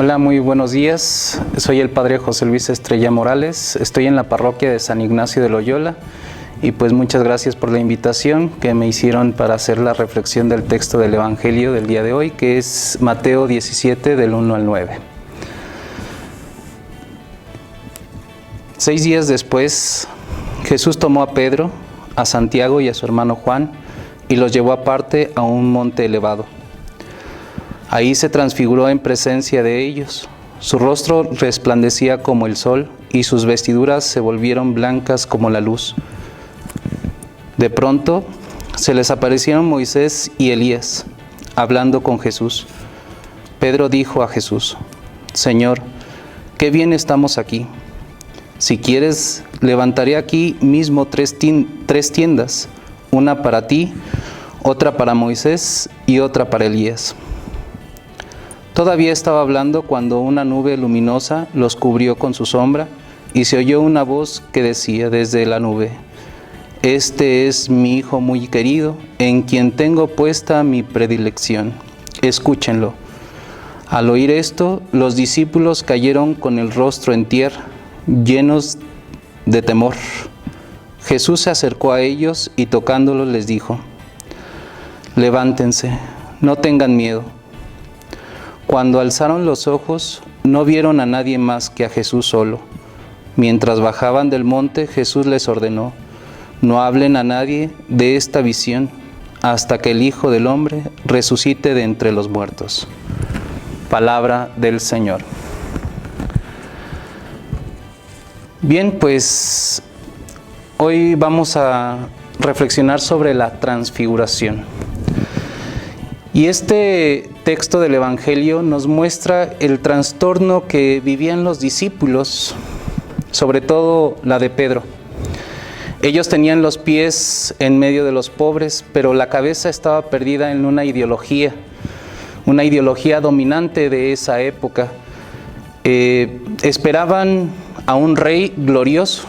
Hola, muy buenos días. Soy el Padre José Luis Estrella Morales. Estoy en la parroquia de San Ignacio de Loyola y pues muchas gracias por la invitación que me hicieron para hacer la reflexión del texto del Evangelio del día de hoy, que es Mateo 17 del 1 al 9. 6 días después, Jesús tomó a Pedro, a Santiago y a su hermano Juan y los llevó aparte a un monte elevado. Ahí se transfiguró en presencia de ellos. Su rostro resplandecía como el sol y sus vestiduras se volvieron blancas como la luz. De pronto se les aparecieron Moisés y Elías, hablando con Jesús. Pedro dijo a Jesús: Señor, qué bien estamos aquí. Si quieres, levantaré aquí mismo tres tiendas, una para ti, otra para Moisés y otra para Elías. Todavía estaba hablando cuando una nube luminosa los cubrió con su sombra y se oyó una voz que decía desde la nube: Este es mi Hijo muy querido, en quien tengo puesta mi predilección. Escúchenlo. Al oír esto, los discípulos cayeron con el rostro en tierra, llenos de temor. Jesús se acercó a ellos y tocándolos les dijo: Levántense, no tengan miedo. Cuando alzaron los ojos, no vieron a nadie más que a Jesús solo. Mientras bajaban del monte, Jesús les ordenó: No hablen a nadie de esta visión hasta que el Hijo del Hombre resucite de entre los muertos. Palabra del Señor. Bien, pues hoy vamos a reflexionar sobre la transfiguración. Y este texto del Evangelio nos muestra el trastorno que vivían los discípulos, sobre todo la de Pedro. Ellos tenían los pies en medio de los pobres, pero la cabeza estaba perdida en una ideología dominante de esa época. Esperaban a un rey glorioso.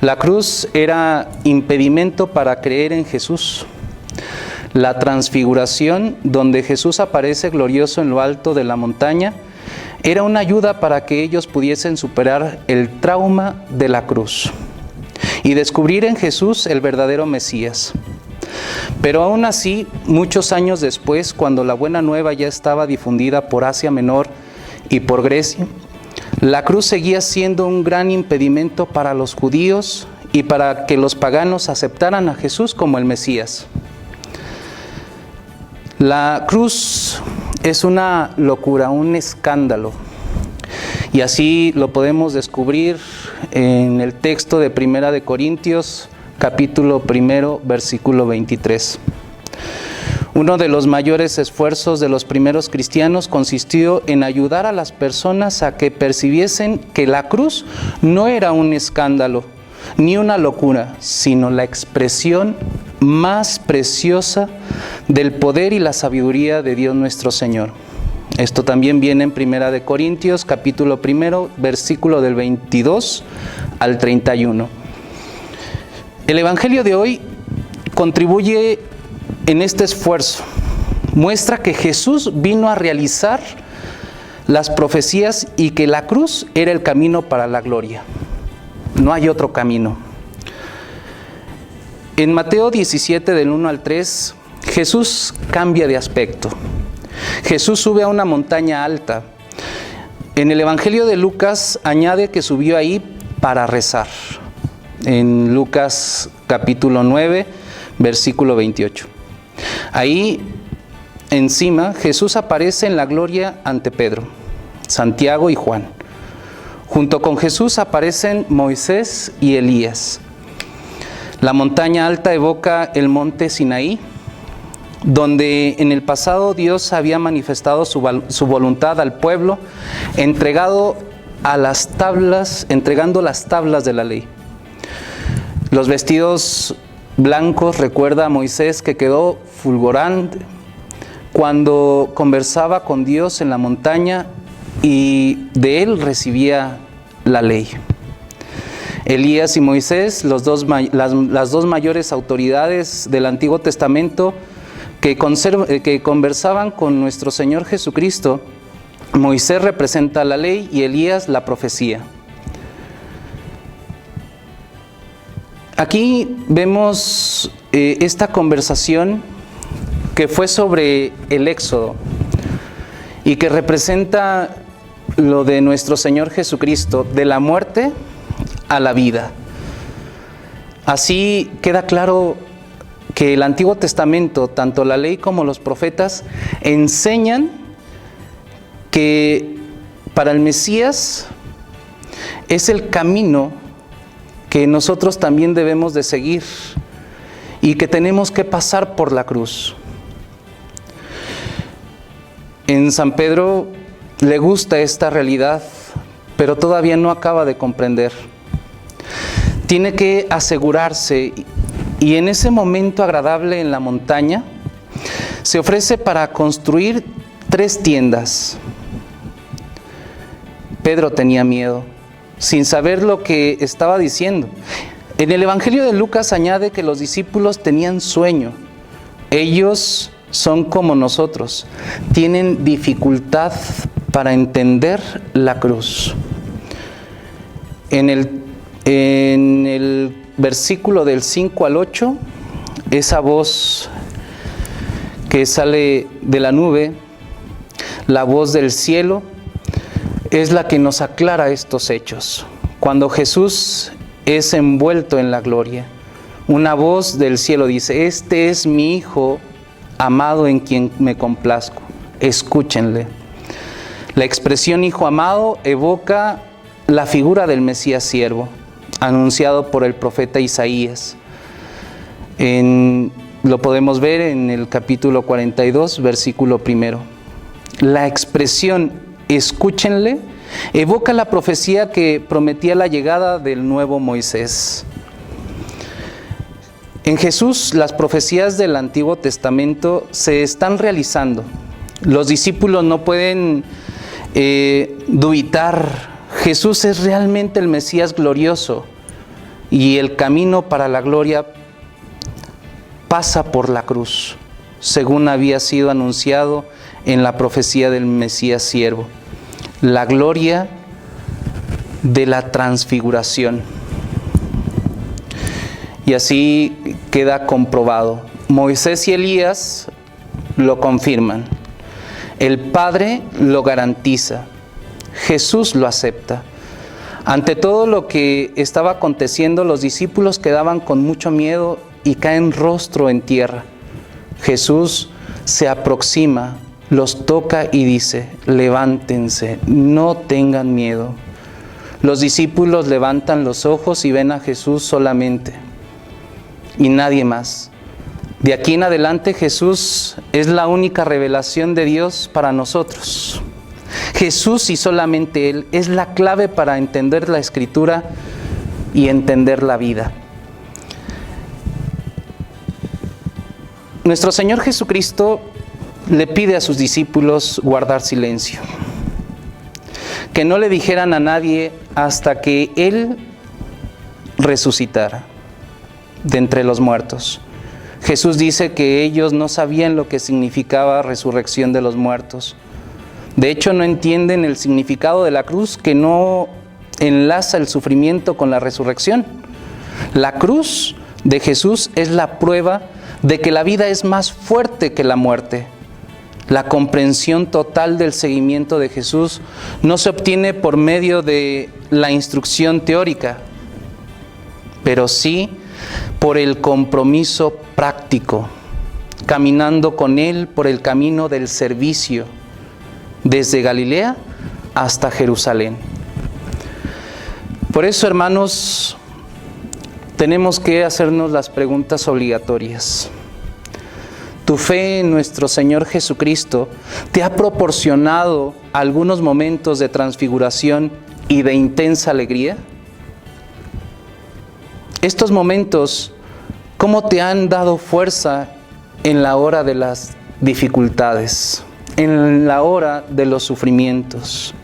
La cruz era impedimento para creer en Jesús. La transfiguración, donde Jesús aparece glorioso en lo alto de la montaña, era una ayuda para que ellos pudiesen superar el trauma de la cruz y descubrir en Jesús el verdadero Mesías. Pero aún así, muchos años después, cuando la buena nueva ya estaba difundida por Asia Menor y por Grecia, la cruz seguía siendo un gran impedimento para los judíos y para que los paganos aceptaran a Jesús como el Mesías. La cruz es una locura, un escándalo, y así lo podemos descubrir en el texto de 1 de Corintios, capítulo 1, versículo 23. Uno de los mayores esfuerzos de los primeros cristianos consistió en ayudar a las personas a que percibiesen que la cruz no era un escándalo ni una locura, sino la expresión más preciosa del poder y la sabiduría de Dios nuestro Señor. Esto también viene en 1 de Corintios, capítulo 1, versículo del 22 al 31. El Evangelio de hoy contribuye en este esfuerzo. Muestra que Jesús vino a realizar las profecías y que la cruz era el camino para la gloria. No hay otro camino. En Mateo 17, del 1 al 3, Jesús cambia de aspecto. Jesús sube a una montaña alta. En el Evangelio de Lucas añade que subió ahí para rezar. En Lucas capítulo 9, versículo 28. Ahí, encima, Jesús aparece en la gloria ante Pedro, Santiago y Juan. Junto con Jesús aparecen Moisés y Elías. La montaña alta evoca el monte Sinaí, donde en el pasado Dios había manifestado su voluntad al pueblo, entregando las tablas de la ley. Los vestidos blancos recuerda a Moisés, que quedó fulgurante cuando conversaba con Dios en la montaña y de él recibía la ley. Elías y Moisés, las dos mayores autoridades del Antiguo Testamento que conversaban con nuestro Señor Jesucristo, Moisés representa la ley y Elías la profecía. Aquí vemos esta conversación que fue sobre el Éxodo y que representa lo de nuestro Señor Jesucristo, de la muerte a la vida. Así queda claro que el Antiguo Testamento, tanto la ley como los profetas, enseñan que para el Mesías es el camino que nosotros también debemos de seguir y que tenemos que pasar por la cruz. En San Pedro le gusta esta realidad, pero todavía no acaba de comprender. Tiene que asegurarse y en ese momento agradable en la montaña se ofrece para construir 3 tiendas. Pedro tenía miedo, sin saber lo que estaba diciendo. En el Evangelio de Lucas añade que los discípulos tenían sueño. Ellos son como nosotros, tienen dificultad para entender la cruz. En el versículo del 5 al 8, esa voz que sale de la nube, la voz del cielo, es la que nos aclara estos hechos. Cuando Jesús es envuelto en la gloria, una voz del cielo dice: este es mi Hijo amado en quien me complazco, escúchenle. La expresión Hijo amado evoca la figura del Mesías siervo, anunciado por el profeta Isaías. Lo podemos ver en el capítulo 42, versículo 1. La expresión escúchenle evoca la profecía que prometía la llegada del nuevo Moisés. En Jesús, las profecías del Antiguo Testamento se están realizando. Los discípulos no pueden dubitar. Jesús es realmente el Mesías glorioso y el camino para la gloria pasa por la cruz, según había sido anunciado en la profecía del Mesías siervo. La gloria de la transfiguración. Y así queda comprobado. Moisés y Elías lo confirman. El Padre lo garantiza. Jesús lo acepta. Ante todo lo que estaba aconteciendo, los discípulos quedaban con mucho miedo y caen rostro en tierra. Jesús se aproxima, los toca y dice: levántense, no tengan miedo. Los discípulos levantan los ojos y ven a Jesús solamente y nadie más. De aquí en adelante Jesús es la única revelación de Dios para nosotros. Jesús y solamente Él es la clave para entender la Escritura y entender la vida. Nuestro Señor Jesucristo le pide a sus discípulos guardar silencio, que no le dijeran a nadie hasta que Él resucitara de entre los muertos. Jesús dice que ellos no sabían lo que significaba resurrección de los muertos. De hecho, no entienden el significado de la cruz, que no enlaza el sufrimiento con la resurrección. La cruz de Jesús es la prueba de que la vida es más fuerte que la muerte. La comprensión total del seguimiento de Jesús no se obtiene por medio de la instrucción teórica, pero sí por el compromiso práctico, caminando con Él por el camino del servicio, desde Galilea hasta Jerusalén. Por eso, hermanos, tenemos que hacernos las preguntas obligatorias. ¿Tu fe en nuestro Señor Jesucristo te ha proporcionado algunos momentos de transfiguración y de intensa alegría? Estos momentos, ¿cómo te han dado fuerza en la hora de las dificultades, en la hora de los sufrimientos?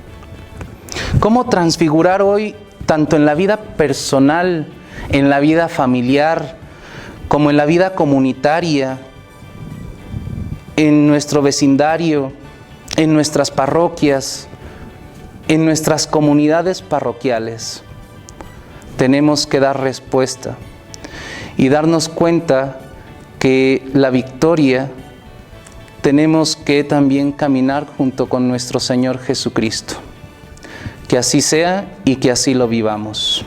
¿Cómo transfigurar hoy, tanto en la vida personal, en la vida familiar, como en la vida comunitaria, en nuestro vecindario, en nuestras parroquias, en nuestras comunidades parroquiales, tenemos que dar respuesta y darnos cuenta que la victoria tenemos que también caminar junto con nuestro Señor Jesucristo. Que así sea y que así lo vivamos.